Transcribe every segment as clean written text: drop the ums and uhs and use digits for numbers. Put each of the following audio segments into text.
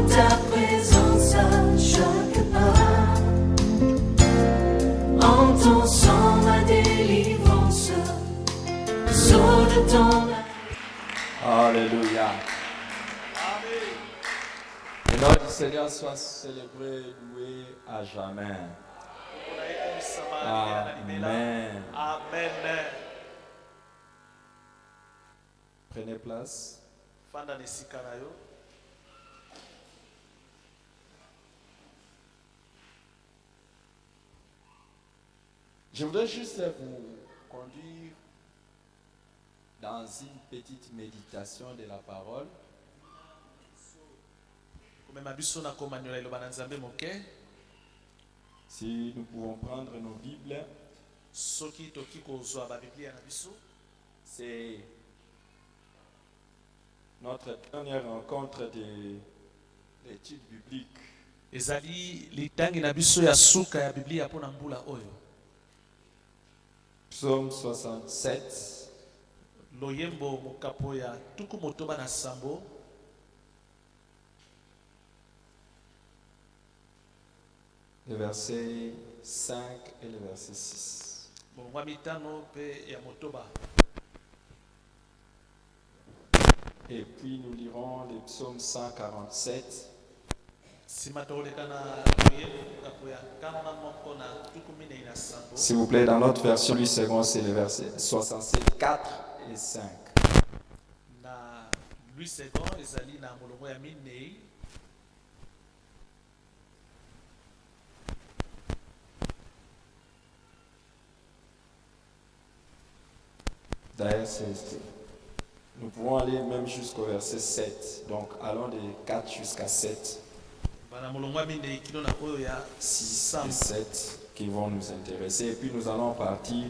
ta présence à chaque pas. En ton sang ma délivrance, sceau de ton. Alléluia. Le nom du Seigneur soit célébré, loué à jamais. Amen. Amen. Prenez place. Fanda nesika na yo. Je voudrais juste vous conduire dans une petite méditation de la parole. Si nous pouvons prendre nos Bibles, c'est notre dernière rencontre de l'étude biblique. Psaume 67. Loyembo mokapoya tuku motoba na sambo. Le verset 5 et le verset 6. Et puis nous lirons le psaume 147. S'il vous plaît, dans notre version, lui second, c'est le verset 67, 4 et 5. D'ailleurs, nous pouvons aller même jusqu'au verset 7. Donc, allons de 4 jusqu'à 7. 6 et 7 qui vont nous intéresser. Et puis, nous allons partir.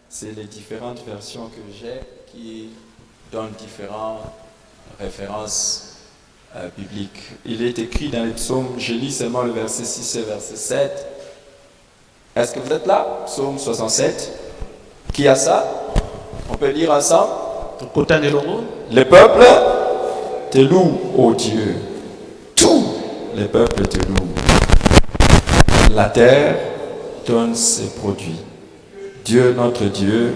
C'est les différentes versions que j'ai qui donnent différentes références bibliques. Il est écrit dans les psaumes, je lis seulement le verset 6 et verset 7. Est-ce que vous êtes là? Psaume 67. Qui a ça? On peut lire ensemble. Le peuple te loue, ô Dieu. Tout le peuple te loue. La terre donne ses produits. Dieu, notre Dieu,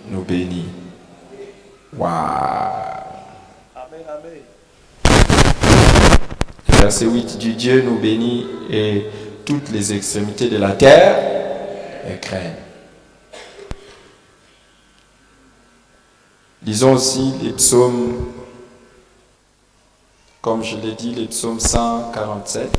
nous bénit. Waouh! Amen, amen. Verset 8 du Dieu nous bénit et toutes les extrémités de la terre les craignent. Lisons aussi les psaumes, comme je l'ai dit, les psaumes 147.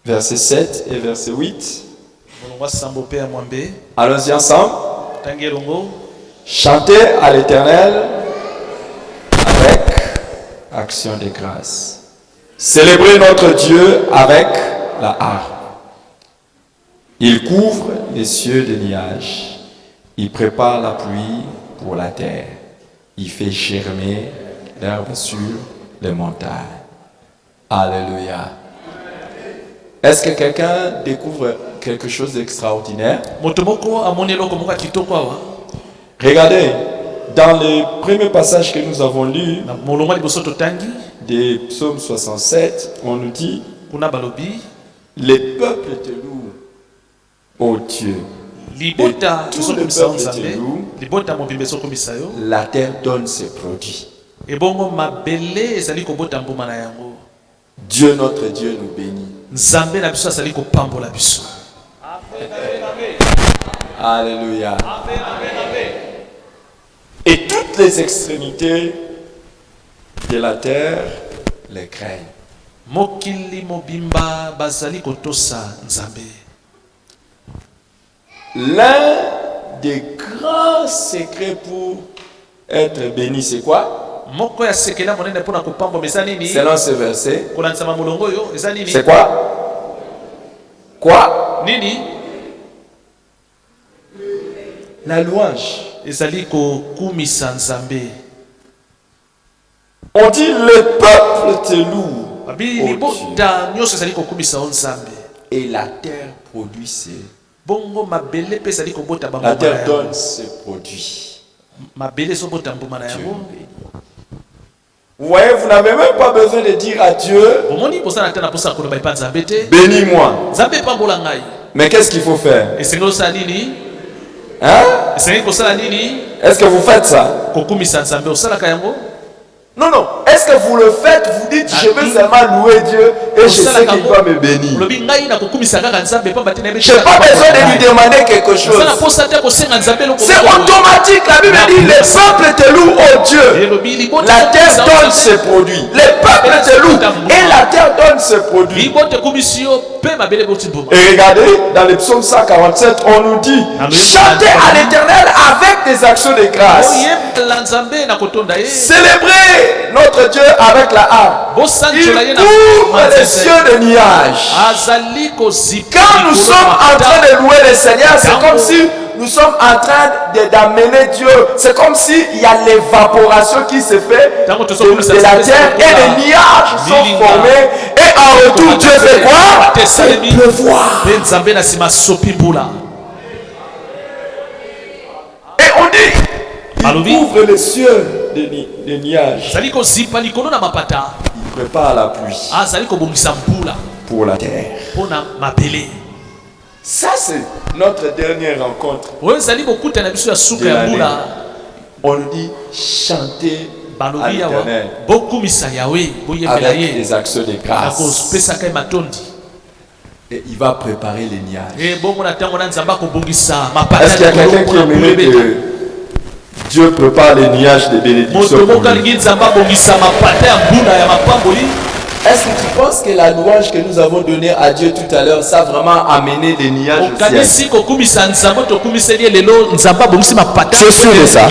Verset 7 et verset 8. Allons-y ensemble. Chantez à l'Éternel avec action de grâce. Célébrez notre Dieu avec la harpe. Il couvre les cieux de nuages. Il prépare la pluie pour la terre. Il fait germer l'herbe sur les montagnes. Alléluia. Est-ce que quelqu'un découvre quelque chose d'extraordinaire? Regardez, dans les premiers passages que nous avons lus, des psaumes 67, on nous dit, les peuples te louent, ô Dieu. Et tout le peuple te loue, la terre donne ses produits. Dieu notre Dieu nous bénit. Alléluia. Et toutes les extrémités de la terre les craignent. L'un des grands secrets pour être béni, c'est quoi? Selon ce verset, c'est quoi? Quoi? La louange. On dit le peuple te loue. Et la terre produit ses bongo mabele pe ezali kobota La bambuma terre na yango. donne ses produits. Mabele ezobota mbuma na yango. Vous voyez, vous n'avez même pas besoin de dire à Dieu, Omoni bosala te na posa koloba epa nzambe te. bénis-moi. Nzambe epambola ngai. Mais qu'est-ce qu'il faut faire? Esengi osala nini? Hein? Esengi kosala nini? Est-ce que vous faites ça? Kokumisa nzambe osalaka yango? Non, non. Est-ce que vous le faites? Vous dites, je veux seulement louer Dieu et je sais qu'il va me bénir. Lobi ngai na kokumisa kaka nzambe pamba te na Je n'ai pas besoin de lui demander quelque chose. Sala posa te kosenga nzambe loko. C'est automatique. La Bible dit, les peuples te louent, oh Dieu. La terre donne ses produits. Les peuples te louent et la terre donne ses produits. Et regardez, dans le psaume 147, on nous dit, chantez à l'Éternel avec des actions de grâce. Célébrez notre Dieu avec la harpe. Il couvre les cieux de nuages. Quand nous sommes en train de louer le Seigneur, c'est comme si nous sommes en train d'amener Dieu. C'est comme s'il y a l'évaporation qui se fait de la terre et les nuages sont formés. Et en retour, Dieu fait quoi? Il pleuvoir. Et on dit, il couvre les cieux des nuages. Il prépare la pluie pour la terre. Ça, c'est notre dernière rencontre. On dit chanter à l'Éternel avec des actions de grâce. Et il va préparer les nuages. Est-ce qu'il y a quelqu'un qui aimerait que Dieu prépare les nuages de bénédiction pour lui? Est-ce que tu penses que la louange que nous avons donnée à Dieu tout à l'heure, ça a vraiment amené les nuages au ciel? C'est sûr de ça.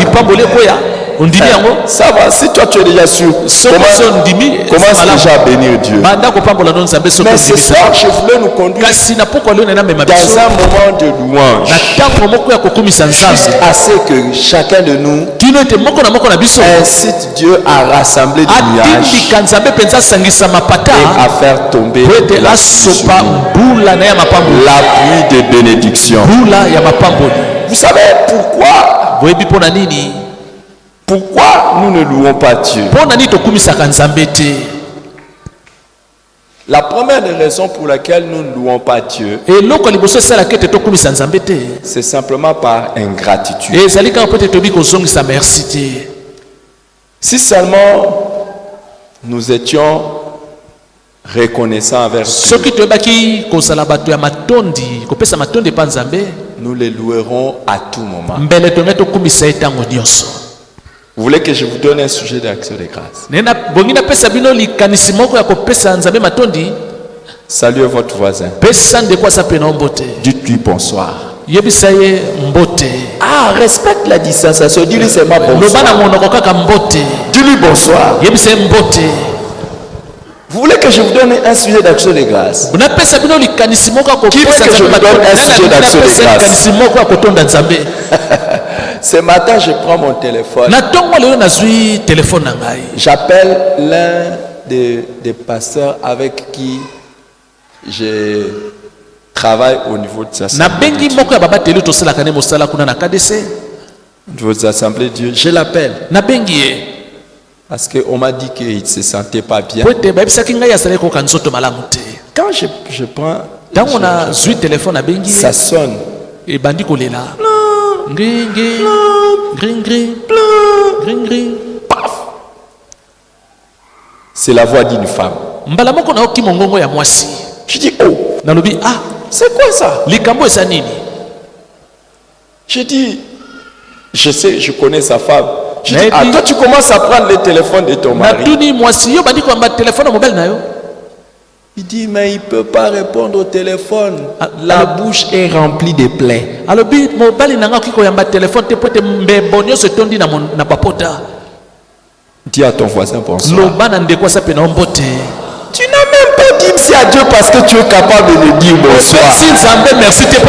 Ça va, si toi tu es déjà sûr, commence déjà à bénir Dieu. Mais ce soir, je voulais nous conduire dans un moment de louange. Assez que chacun de nous incite Dieu à rassembler des nuages et à faire tomber la pluie de bénédiction. Vous savez pourquoi nous ne louons pas Dieu? La première des raisons pour laquelle nous ne louons pas Dieu, c'est simplement par ingratitude. Si seulement nous étions reconnaissants envers Dieu, nous les louerons à tout moment. Vous voulez que je vous donne un sujet d'action de grâce? Saluez votre voisin. Dites-lui bonsoir. Ah, respecte la distanciation. Dis-lui seulement bonsoir. Dis-lui bonsoir. Vous voulez que je vous donne un sujet d'action de grâce? Qui veut que je vous donne un sujet d'action de grâce? Ce matin, je prends mon téléphone. J'appelle l'un des pasteurs avec qui je travaille au niveau de sa assemblée de Dieu. Je l'appelle parce qu'on m'a dit qu'il ne se sentait pas bien. Quand je prends, ça sonne. Paf. C'est la voix d'une femme. Je dis, oh, c'est quoi ça? Je dis, je sais, je connais sa femme. Je dis, ah, toi tu commences à prendre le téléphone de ton mari. Il dit, mais il ne peut pas répondre au téléphone. La bouche est remplie de plaies. Dis à ton voisin bonsoir. Tu n'as même pas dit merci à Dieu parce que tu es capable de dire bonsoir. Toi, tu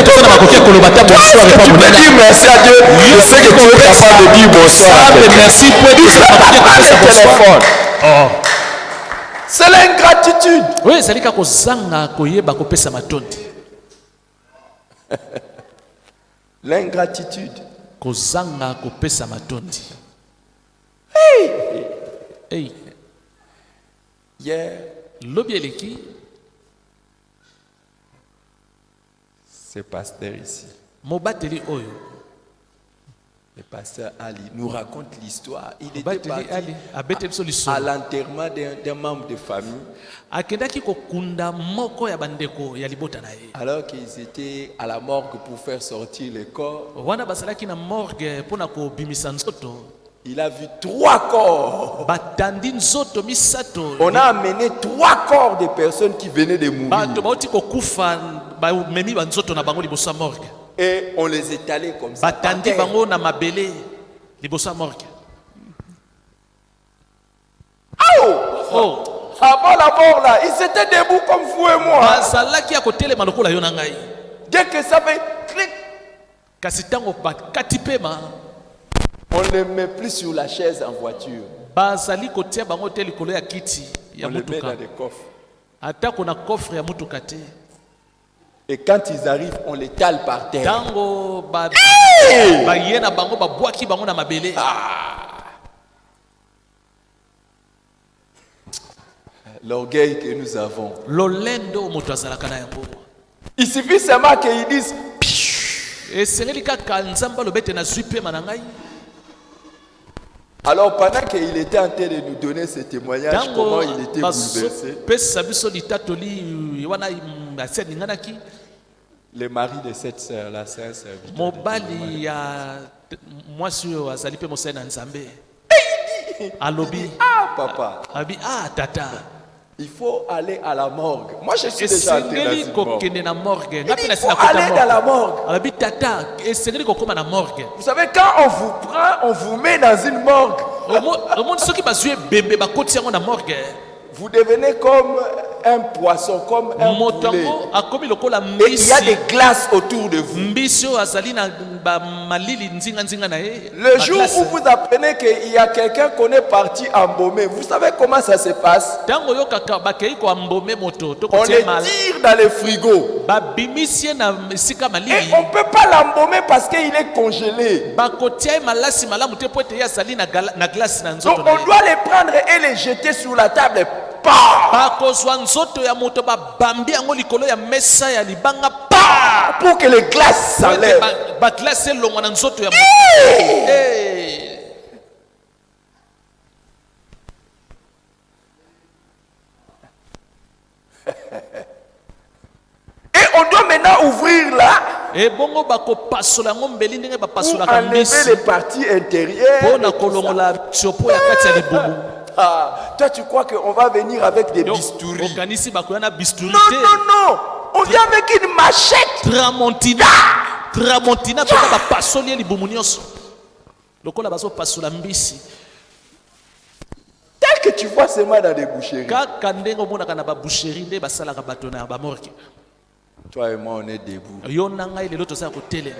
peux dire merci à Dieu. Je sais que tu es capable de dire bonsoir. C'est l'ingratitude. L'ingratitude. kozanga kopesa matondi. Hey, Hier, lobi eleki ce pasteur ici, mobateli oyo. le pasteur Ali, nous raconte l'histoire. Il était Mobateli parti ali abete biso à liso. l'enterrement d'un membre de famille, Akendaki kokunda moko ya bandeko ya libota na ye. alors qu'ils étaient à la morgue pour faire sortir le corps. Wana basalaki na morgue pona kobimisa nzoto. Il a vu 3 corps. Batandi nzoto misato. On a amené 3 corps de personnes qui venaient de mourir. Bato bauti kokufa bamemi banzoto na bango liboso ya morgue. Et on les étalait comme ça. par Batandi terre. bango na mabele liboso ya morgue. Oh, Avant la mort là, ils étaient debout comme vous et moi. bazalaki ya kotelema lokola yo na ngai. Dès que ça fait clic, Kasi tango bakati pema on ne les met plus sur la chaise en voiture. bazali kotia bango te likolo ya kiti ya On les met mutuka. dans des coffres. Atako na coffre ya mutuka te. Et quand ils arrivent, on les tale par terre. Tango baye na bango babwaki bango na mabele. L'orgueil que nous avons. Lolendo moto azalaka na yango. Il suffit seulement qu'ils disent Esengeli kaka nzambe alobete na zwi pema na ngai. alors pendant qu'il était en train de nous donner ce témoignage, Tango comment il était bouleversé. pesa biso litatoli wana aseni nganaki. Le mari de cette sœur, la sœur serviteur. Mobali ya mwasi oyo azali pe mosali na nzambe. Alobi Ah papa, abi tata. il faut aller à la morgue. Moi je suis déjà entré dans Esengeli une morgue. kokende na morgue. Il Ngapi dit, na il faut sina kota aller dans la morgue. Alobi tata esengeli kokoma na morgue. Vous savez, quand on vous prend, on vous met dans une morgue. Omoni soki bazwi ebembe bakoti yango na morgue. Vous devenez comme un poisson, comme un Moto poulet. yango akomi lokola Et il y a des mbisi. glaces autour de vous. Mbisi oyo azali na malili nzinga na ye. Le jour Baglace. où vous apprenez qu'il y a quelqu'un qu'on est parti embaumé, vous savez comment ça se passe? Tango oyokaka bakei koambome moto to On les kotia tire dans les frigos. babimisi ye na esika Et malili. on ne peut pas l'embaumer parce qu'il est congelé. Bakotia ye malasi malamu te po ete ye azali na glace na Donc nzoto na on ye. doit les prendre et les jeter sur la table. Bah! Bakozwa nzoto ya moto babambi yango likolo ya mesa ya libanga pa Pour que les glaces s'enlèvent. baglace elongwa na nzoto ya moto. Eh. Et on doit maintenant ouvrir là Ebongo bakopasola yango mbeli ndenge pour bapasolaka enlever mbisi les parties intérieures. mpo et na tout ça. kolongola tiopo ya kati ya libumu. Ah, toi tu crois qu'on va venir avec des Yo, bistouris? okanisi bakoya na bisturi Non, te. non, non. On vient avec une machette. Tramontina toka bapasoli ye libumu nyonso lokola bazopasola mbisi Tel que tu vois seulement dans des boucheries. kaka ndenge omonaka na baboucherie nde basalaka bato na bamorke. Toi et moi, on est debout. Yo na ngai lelo tozala kotelema.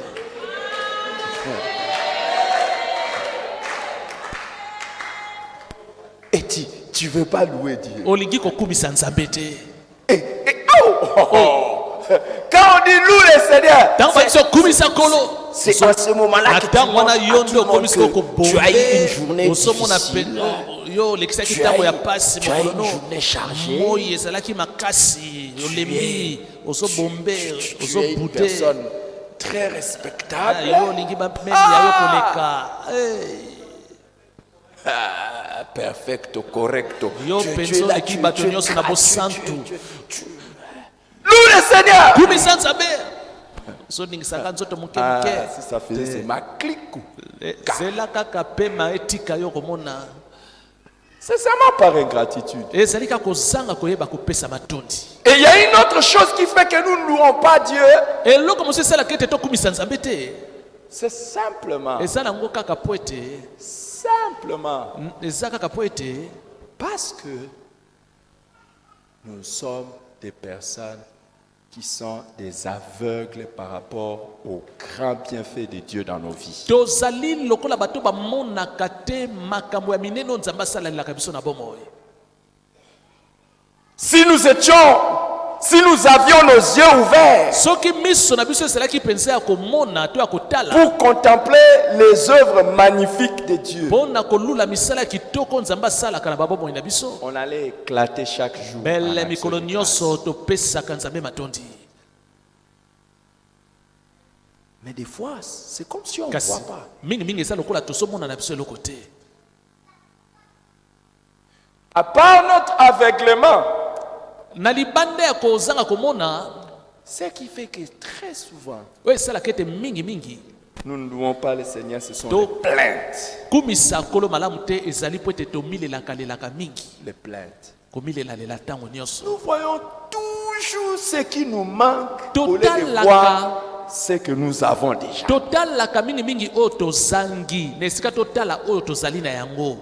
Et tu veux pas louer Dieu. Olingi kokumisa nzambe te. Quand on dit loue le Seigneur, Tango babiso okumisa nkolo. c'est à ce moment-là que tu Ata wana montres yo à nde tout le monde okomisi que tu as eu une journée kokobombe osomona difficile. yo olekisaki Tu as ntango ya eu- pasi tu as eu mokolo une journée chargée. moi ezalaki makasi olembi ozobombe Tu es une ozobute personne très respectable. yo olingi bamemi ya yo koleka. Ah, perfecto, correcto. Yo Tu es penso là, oleki tu- bato tu- nyonso na tu- bosantu. tu- Loue le Seigneur. kumisa nzambe ozoningisaka nzoto moke Ah, moke. si ça faisait, c'est ma clique. zela kaka pema etika yo komona C'est seulement par ingratitude. ezali kaka kozanga koyeba kopesa matondi. Et il y a une autre chose qui fait que nous ne louons pas Dieu. eloko mosusu esalaka ete tokumisa nzambe te C'est simplement, eza nango kaka po ete eza kaka po ete parce que nous sommes des personnes qui sont des aveugles par rapport au grand bienfait de Dieu dans nos vies. tozali lokola bato bamonaka te makambo ya minene oyo nzambe asalalelaka biso na bomoi. Si nous étions si nous avions nos yeux ouverts soki miso na biso ezalaki mpenza ya komona to ya kotala pour contempler les œuvres magnifiques de Dieu, mpo na kolula misala ya kitoko nzambe asalaka na babomoi na biso, on allait éclater chaque jour. en bele action mikolo de nyonso grâce. topesaka nzambe matondi. Mais des fois, c'est comme si on ne Kasi voit pas. mingimingi eza lokola tozomona na biso eloko te. À part notre aveuglement, Na libanda ya kozanga komona ce qui fait que très souvent, oyo esalaka ete mingimingi nous ne louons pas le Seigneur, ce sont Do- les plaintes. kumisa nkolo malamu te ezali mpo ete tomilelaka mingi, Les plaintes. komilelalela ntango nyonso. Nous voyons toujours ce qui nous manque au lieu de Totalaka. voir ce que nous avons déjà. totalaka mingimingi oyo tozangi na esika totala oyo tozali na yango.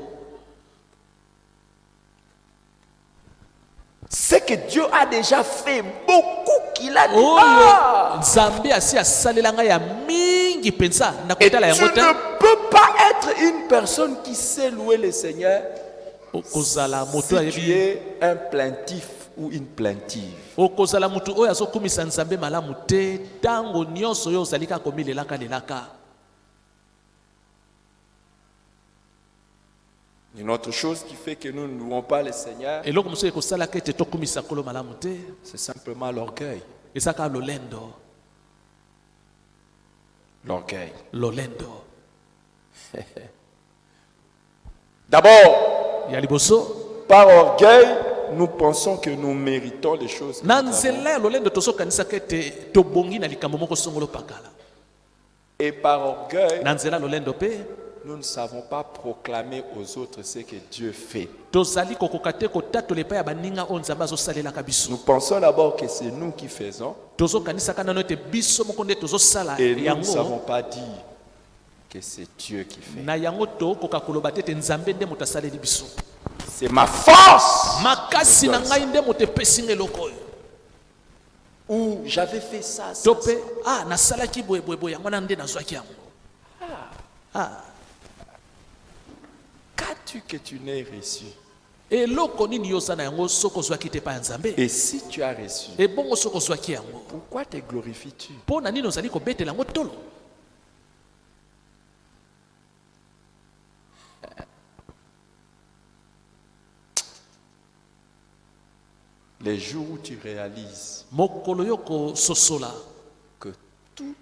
Ce que Dieu a déjà fait, beaucoup qu'il a dit. Oyo Ah! nzambe asi asalela ngai ya mingi mpenza na Et tu kotala yango te. ne peux pas être une personne qui sait louer le Seigneur Okozala moto si tu ayebi, es un plaintif ou une plaintive. okozala motu oyo azokumisa nzambe malamu te ntango nyonso oyo ozali kaka komilelaka. Une autre chose qui fait que nous ne louons pas le Seigneur, Eloko mosusu ekosalaka ete tokumisa nkolo malamu te c'est simplement l'orgueil. eza kaka lolendo. L'orgueil. D'abord, Ya liboso par orgueil, nous pensons que nous méritons les choses. que na nous avons. nzela ya lolendo tozokanisaka ete tobongi na likambo moko songolo pakala. Et par orgueil, Na nzela ya lolendo mpe nous ne savons pas proclamer aux autres ce que Dieu fait. tozali kokoka te kotatola epai ya baninga oyo nzambe azosalelaka biso. Nous pensons d'abord que c'est nous qui faisons Tozokanisaka nano ete biso moko nde tozosala et nous ne savons yango, pas dire que c'est Dieu qui fait. na yango tokoka koloba te ete nzambe nde moto asaleli biso. C'est ma force Makasi na ngai nde moto epesi nga eloko oyo. ou j'avais fait ça. ça, To ça. mpe nasalaki boyeboye yango na nde nazwaki yango. Qu'as-tu que tu n'aies reçu? Eloko nini yo oza na yango soki ozwaki te epai ya nzambe? Et si tu as reçu, Ebongo soki ozwaki yango, pourquoi te glorifies-tu? mpo na nini ozali kobetela yango tolo? Les jours où tu réalises Mokolo yo kososola que tout.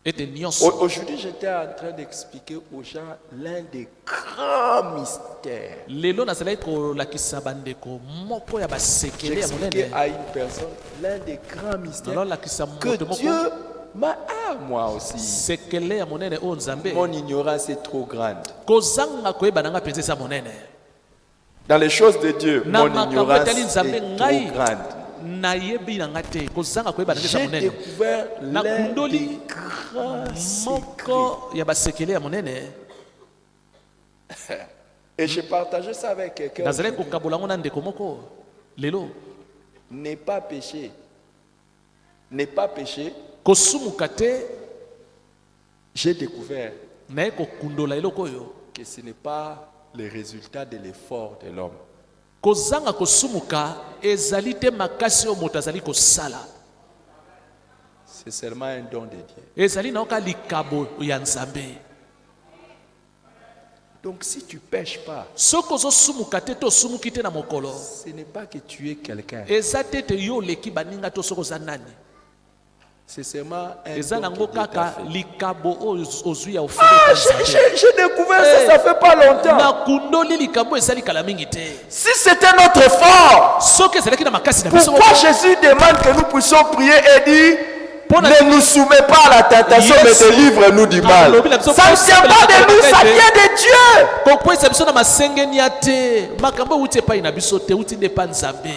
ete nyonso. Aujourd'hui, j'étais en train d'expliquer aux gens l'un des grands mystères. Lelo nazalaki kolakisa bandeko moko ya basekele ya J'expliquais monene. à une personne l'un des grands mystères Nalolakisa que moto moko Dieu m'a moi aussi. sekele ya monene oyo nzambe Mon ignorance est trop grande. kozanga koyeba nanga mpenza eza monene. Dans les choses de Dieu, Na mon makambo ignorance etali nzambe est ngai trop grande. nayebi nanga te kozanga koyeba nanga eza J'ai monene. découvert l'un Nakundoli des grands secrets. moko ya basekele ya monene. Et j'ai partagé ça avec quelqu'un. Nazalaki kokabola yango na ndeko moko lelo. N'est pas péché. N'est pas péché. Kosumuka te J'ai découvert naye kokundola eloko oyo. que ce n'est pas le résultat de l'effort de l'homme. Kozanga kosumuka ezali te makasi oyo moto azali kosala. C'est seulement un don de Dieu. Ezali na oka likabo ya nzambe. Donc si tu pêches pas, Soki ozosumuka te to osumuki te na mokolo, ce n'est pas que tu es quelqu'un. eza te ete yo oleki baninga to soki oza nani. C'est seulement un Eza don nango que Dieu t'a kaka fait. likabo oyo ozwi ya Ah, ofele nzambe. j'ai découvert ça, ça fait pas longtemps. Nakundoli likabo ezali kala mingi te. Si c'était notre fort, Soki ezalaki na makasi na biso pourquoi moko, Jésus demande que nous puissions prier et dire Pour la- ne nous soumets pas à la tentation, Yes. mais délivre-nous du mal. Alobi na biso, Ça ne vient pas de nous, ça vient de Dieu. kokwesa biso na masengeni ya te, makambo euti epai na biso te, euti nde epai nzambe.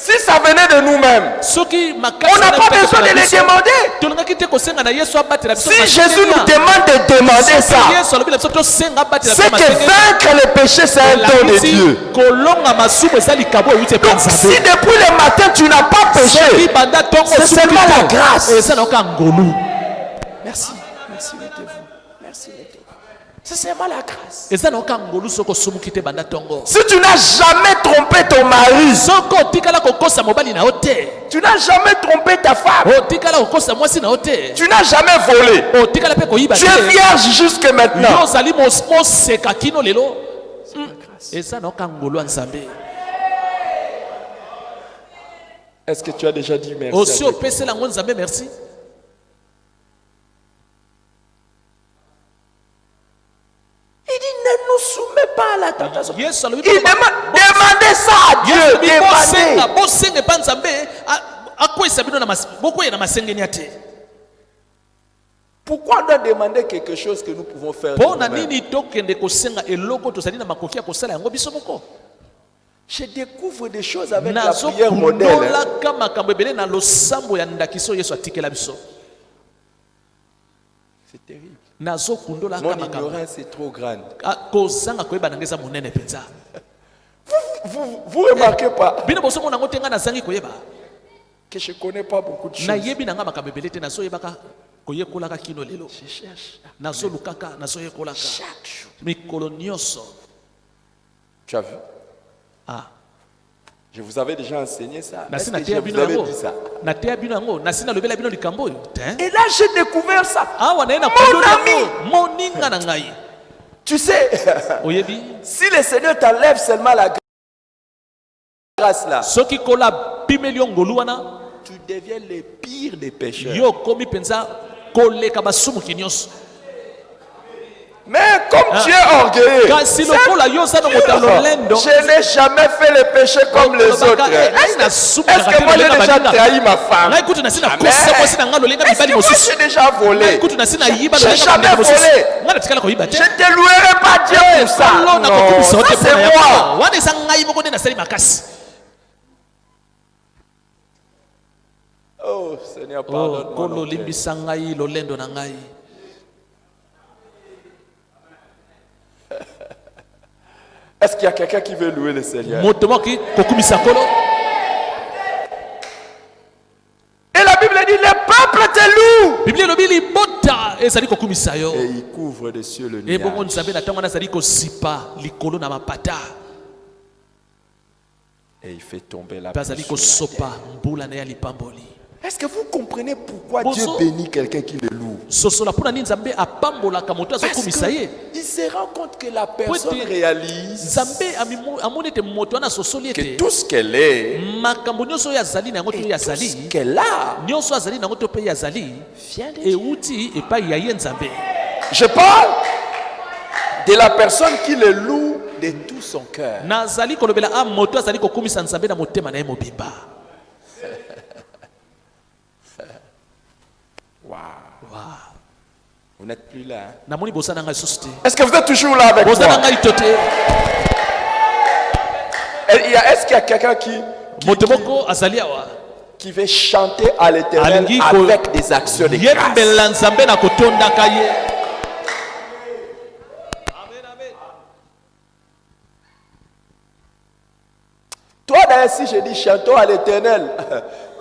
Si ça venait de nous-mêmes, Soki makasi on n'a na pas biso besoin na de le biso, demander. tolingaki te kosenga na Yesu abatela biso Si na Jésus masengeni nous ya. demande de demander ça, Yesu alobi na biso tosenga abatela c'est biso que masengeni ya. vaincre le péché, c'est un don de Elakisi Dieu. kolonga masumu eza likabo euti epai Donc si nzambe. depuis le matin tu n'as pas Soki péché, banda ntongo c'est osuki seulement te, la grâce. eza na oka ngolu. Merci, merci, mettez-vous. Merci, mettez-vous. C'est seulement la grâce. eza na okangolu soko sumuki te banda tongo Si tu n'as jamais trompé ton mari, soko otikala kokosa mobali na yo te tu n'as jamais trompé ta femme, otikala kokosa mwasi na yo te tu n'as jamais volé, otikala mpe koyiba tu es te vierge jusque yo maintenant. ozali moseka kino lelo eza na okangolu ya nzambe Est-ce que tu as déjà dit merci osi à Dieu? opesela yango nzambe merci Il dit ne nous soumets pas à la tentation. yesu alobi Il demandez ça à Dieu. Demandez. bosenga epa nzambe akwesa bino bokwea na masengeni ya te Pourquoi on doit demander quelque chose que nous pouvons faire mpo na nous-mêmes? nini tokende kosenga eloko tozali na makoki ya kosala yango biso moko Je découvre des choses avec la prière modèle. nazokundolaka makambo ebele na losambo ya ndakiso yesu atikela biso C'est terrible. nazokundolaka Mon makambo ignorance est trop grande. kozanga koyeba nanga eza monene mpenza Vous remarquez pas bino bosomona yango te ngai nazangi koyeba que je ne connais pas beaucoup de choses. nayebi nanga makambo ebele te nazoyebaka koyekolaka kino lelo Je cherche nazolukaka nazoyekolaka chaque jour. mikolo nyonso Tu as vu? ah Je vous avais déjà enseigné ça. nasi Est-ce que je nateya vous bino avais yango dit ça? nateya bino yango nasi nalobela bino likambo oyo te Et là, j'ai découvert ça. awa naye na Mon yango moninga na ngai Tu sais, oyebi si le Seigneur t'enlève seulement la grâce là, soki kola bimeli yo ngolu wana tu deviens le pire des pécheurs. yo komi mpenza koleka basumuki nyonso Mais comme tu es orgueilleux, kasi lokola yo oza na moto ya lolendo je n'ai jamais fait le péché comme les autres. Est-ce que moi j'ai déjà trahi ma femme? ngai kutu nasi nakosa mwasi na ngai lolenga Est-ce mibali que moi mosusu j'ai déjà volé? ngai kutu nasi nayiba J'ai lolenga jamais mibali mosusu volé. ngai natikala koyiba te Je ne te louerai pas Dieu pour ça. Solo na kokumisa Non, yo te ça c'est mpona moi. yango wana eza ngai moko nde nasali makasi Oh Seigneur, oh pardonne-moi. kolo mon Père. limbisa ngai lolendo na ngai Est-ce qu'il y a quelqu'un qui veut louer le Seigneur? moto moki kokumisa kolo Et la Bible dit, le peuple te loue. biblia elobi libota ezali kokumisa yo Et il couvre de cieux le ebongo nuage. nzambe na ntango wana azali kosipa likolo na mapata Et il fait tomber la mpe azali pluie sur la terre. kosopa mbula na ye ya lipamboli Est-ce que vous comprenez pourquoi Bonzo- Dieu bénit quelqu'un qui le loue? sosola mpona nini nzambe apambolaka moto Parce azokumisa ye qu'il se rend compte que la personne ete réalise nzambe amoni ete moto wana asosoli que ete tout ce qu'elle est makambo nyonso oyo azali na yango to et oyo tout ce azali qu'elle a nyonso azali na yango to mpe ye azali vient de Dieu. euti epai ya ye nzambe Je parle de la personne qui le loue de tout son cœur. nazali kolobela a moto azali kokumisa nzambe na motema na ye mobimba Vous n'êtes plus là. Hein? namoni boza na ngai lisusu te Est-ce que vous êtes toujours là avec boza na moi? ngai to te Est-ce qu'il y a quelqu'un moto moko azali awa qui veut chanter à l'Éternel Alingi avec des actions de grâce? yembela nzambe na kotondaka ye Toi d'ailleurs, si je dis chantons à l'Éternel,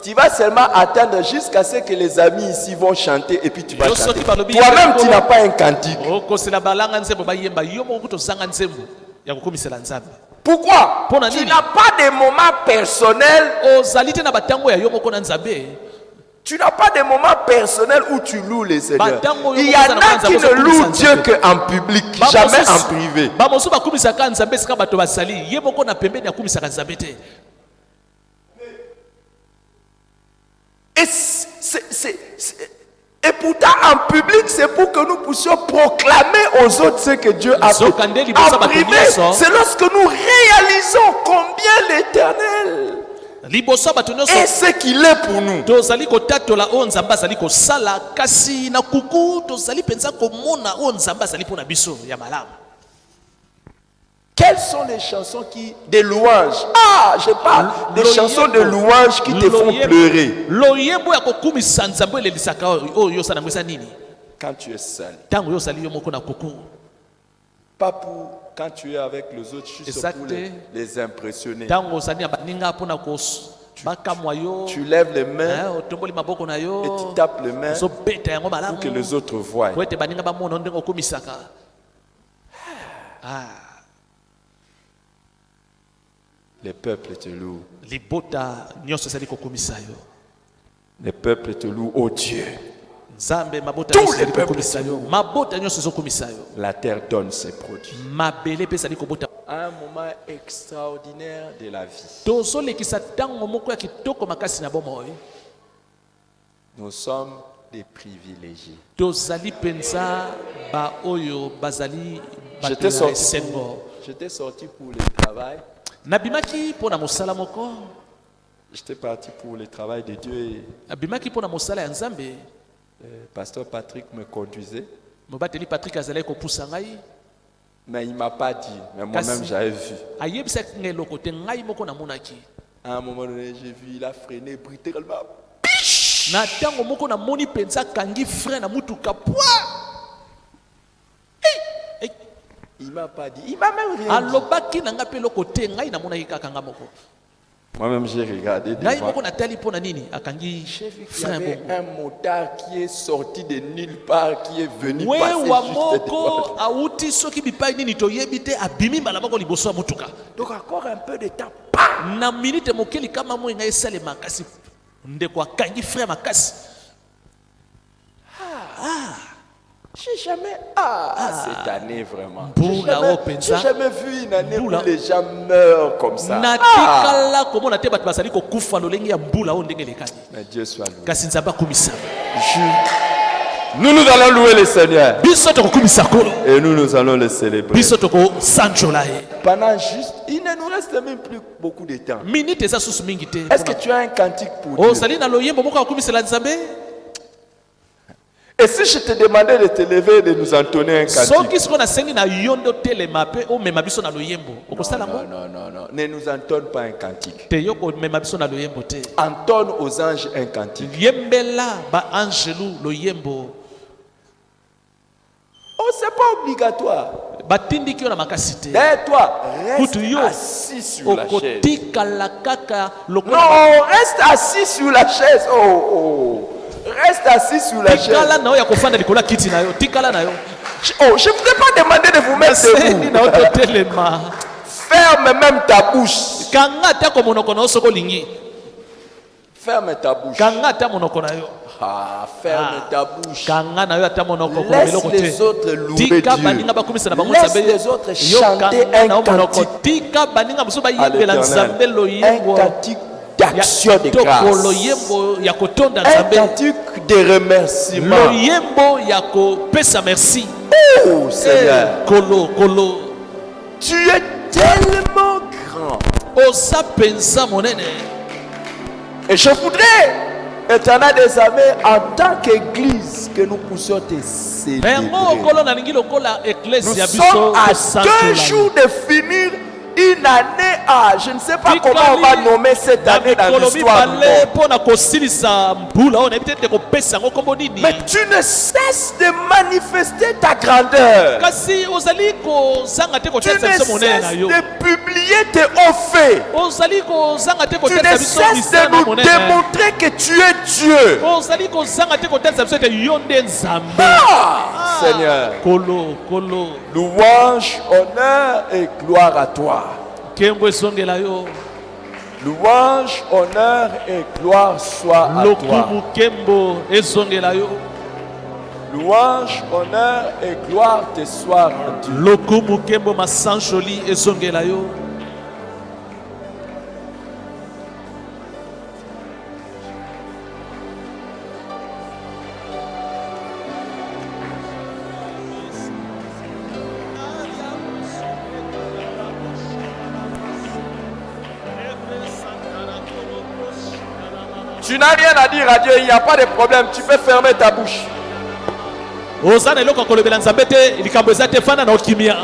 tu vas seulement attendre jusqu'à ce que les amis ici vont chanter et puis tu vas Yo chanter. soki balobi Toi-même, yembo- tu n'as pas un cantique. okosela balanga nzembo bayemba yo moko tozanga nzembo ya kokumisela nzambe Pourquoi? Pour la Tu nini? n'as pas de moments personnels. ozali te na batango ya yo moko na nzambe Tu n'as pas de moments personnels où tu loues les seigneurs. Batango yo Il y koza en na a kwanza qui ne koza louent kumisa Dieu nzambe. qu'en public, jamais en privé. bamosusu bakumisaka nzambe esika bato bazali ye moko na pembeni akumisaka nzambe te Et pourtant, en public, c'est pour que nous puissions proclamer aux autres ce que Dieu a fait. Zokande liboso En bato privé, nyonso. c'est lorsque nous réalisons combien l'Éternel liboso ya bato nyonso est ce qu'il est pour nous. tozali kotatola oyo nzambe azali kosala kasi na kuku tozali mpenza komona oyo nzambe azali mpo na biso ya malamu Quelles sont les chansons des louanges? Ah, je parle des chansons de louanges qui te font pleurer. loyembo ya kokumisa nzambe elelisaka oyo yo osala yango eza nini Quand tu es seul. ntango yo ozali yo moko na kuku Pas pour quand tu es avec les autres, juste Exact. pour les impressionner. ntango ozali na baninga mpona bakamwa yo Tu lèves les mains otomboli maboko na et yo tu tapes les mains ozobeta yango pour malamu que les autres voient. po ete baninga bamona ndenge okumisaka Les peuples te louent. libota nyonso ezali kokomisa yo. Les peuples te louent, ô Dieu. Nzambe mabota Tous nyonso les ezali peuples kokomisa yo. Mabota nyonso ezokomisa yo. La terre donne ses produits. Mabele mpe ezali kobota. Un moment extraordinaire de la vie. tozolekisa ntango moko ya kitoko makasi na bomoi. Nous sommes des privilégiés. tozali mpenza baoyo bazali bato ya esengo. J'étais sorti pour le travail. nabimaki mpo na mosala moko. J'étais parti pour le travail de Dieu et nabimaki mpo na mosala ya nzambe. pasteur Patrick me conduisait. mobateli patrik azalaki kopusa ngai. Mais il ne m'a pas dit. Mais moi-même, j'avais vu. ayebisaki ngai eloko te ngai moko namonaki. À un moment donné, j'ai vu, il a freiné brutalement. na ntango moko namoni mpenza akangi frein na mutuka pwa. Il ne m'a pas dit. Il m'a même rien dit. alobaki na ngai mpe eloko te ngai namonaki kaka nga moko. Moi-même, j'ai regardé ngai devant. moko natali mpo na nini akangi J'ai vu qu'il y frein avait bongo. un motard qui est sorti de nulle part, qui est venu wewa passer juste devant. moko awuti soki bipai nini toyebi te abimi mbala moko liboso ya mutuka. Donc encore un peu de temps. na minute moke likama moi ngai esale makasi ndeko akangi frein makasi. J'ai jamais. Cette année vraiment. Mbula o penza. J'ai jamais vu une année Mbula. où les gens meurent comme ça. natikala komona te bato bazali kokufa lolenge ya mbula oyo ndenge elekani. Mais Dieu soit loué. kasi nzambe akumisa. Nous allons louer le Seigneur. biso tokokumisa kolo. Et nous allons le célébrer. biso tokosanjola ye. Pendant juste. Il ne nous reste même plus beaucoup de temps. minute eza susu mingi te. Est-ce que tu as un cantique pour Dieu? ozali na loyembo moko akokumisela nzambe. Et si je te demandais de te lever et de nous entonner un cantique? soki siko nasengi na yo nde otelema mpe omema biso na loyembo okosala ngo. Non. Ne nous entonne pas un cantique. te yo komema biso na loyembo te. Entonne aux anges un cantique. yembela baangelu loyembo. Oh, c'est pas obligatoire. batindiki yo na makasi te. Et toi, kutu reste yo assis sur la chaise. okotikala kaka lokola. Non, reste assis sur la chaise. Oh. Reste assis sur la chaise. tikala na yo ya kofanda likolo ya kiti na yo tikala na yo. Oh, je ne vous ai pas demandé de vous mettre sengi na yo debout. totelema. Ferme même ta bouche. kanga ata ko monoko na yo soko olingi. Ferme ta bouche. kanga ata monoko na yo. Ferme ta bouche. kanga na yo ata monoko ko Laisse eloko les te. autres louer tika Dieu. baninga bakumisa na bango Laisse nzambe. les autres yo chanter kanga un na yo monoko cantique tika baninga mosusu à bayembela nzambe l'Éternel. loyembo. Un cantique d'action de toko grâce. loyembo ya kotonda Un nzambe. cantique de remerciement. loyembo ya kopesa merci. Oh Seigneur, kolo tu es tellement grand. oza penza monene. Et je voudrais, Éternel des armées, en tant qu'église, que nous puissions te célébrer. yango okolo nalingi lokola Nous eklesi ya biso sommes à 2 kosantola. jours de finir une année. Je ne sais pas comment on va nommer cette année dans l'histoire du monde. mpo na kosilisa mbula oyo nayebi te te kopesa yango kombo nini. Mais tu ne cesses de manifester ta grandeur. kasi ozali kozanga te Tu kotelisa ne biso monene na cesses yo. de publier tes hauts faits. ozali kozanga te Tu kotelisa ne biso cesses de misala nous monene. démontrer que tu es Dieu. ozali kozanga te kotelisa biso ete yo nde nzambe. Seigneur, kolo louange, honneur et gloire à toi. nkembo esongela yo. Louange, honneur et gloire soit à toi. lokumu nkembo ezongela yo. Louange, honneur et gloire te soient rendus. lokumu nkembo masanjoli ezongela yo. Tu n'as rien à dire à Dieu, il n'y a pas de problème. Tu peux fermer ta bouche. oza na eloko ya kolobela nzambe te likambo eza te fanda na okimia.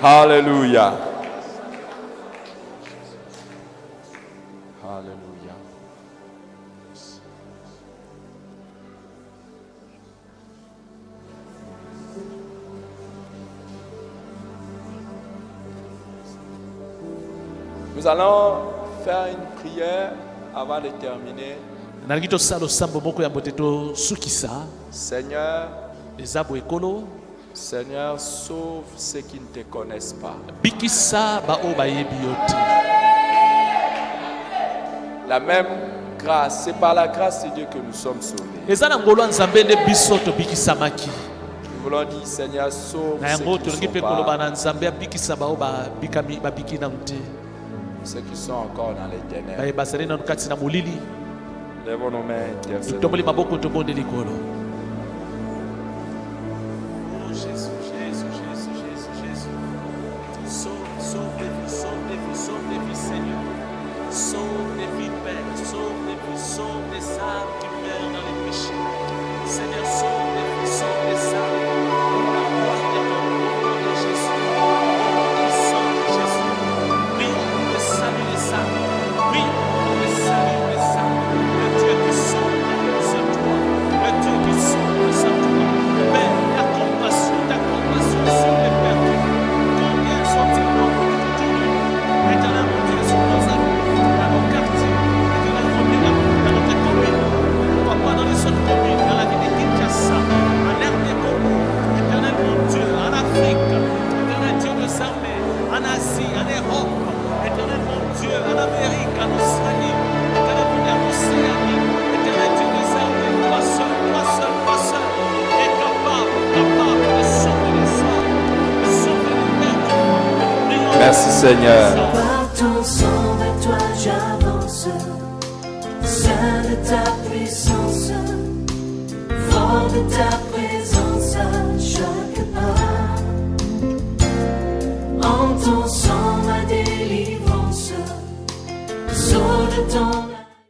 Alléluia. Alléluia. Nous allons faire une prière avant de terminer. nalingi tosala osambo moko ya mbote tosukisa Seigneur, eza boye ekolo Seigneur, sauve ceux qui ne te connaissent pas. bikisa baoyo bayebi yo te. La même grâce, c'est par la grâce de Dieu que nous sommes sauvés. eza na ngolo ya nzambe nde biso tobikisamaki. Nous voulons dire, Seigneur, sauve na yango ceux qui tolingi ne mpe sont koloba pas, na nzambe abikisa baoyo babiki nanu te, ceux qui sont encore dans les ténèbres. bazali nanu kati na molili. Lèvons nos mains, intercédons. totomboli maboko tobonde likolo. Sauve les vies, Père, sauve les vies, sauve les âmes qui meurent dans les péchés. Seigneur, sauve les vies, sauve les âmes. Pour la gloire de ton nom de Jésus. Au puissant de Jésus. Prie pour le salut des âmes. Prie pour le salut des âmes. Le Dieu qui sauve, c'est toi. Le Dieu qui sauve, c'est toi. Père, ta compassion sur les perdus. Combien sont-ils nombreux aujourd'hui? Éternel mon Dieu, sur nos amis, dans nos quartiers, éternel mon Dieu, dans notre commune, papa, dans les autres communes, dans la ville de Kinshasa, en RD Congo, éternel mon Dieu, en Afrique, éternel Dieu des armées, en Asie, en Europe, éternel mon Dieu, en Amérique, en Australie, éternel mon Dieu, en Océanie, éternel Dieu des armées, toi seul est capable de sauver les âmes, de sauver les perdus. Merci Seigneur. Par ton sang, vers toi j'avance, saint de ta puissance, fort de ta présence à chaque pas. En ton sang, ma délivrance, sceau de ton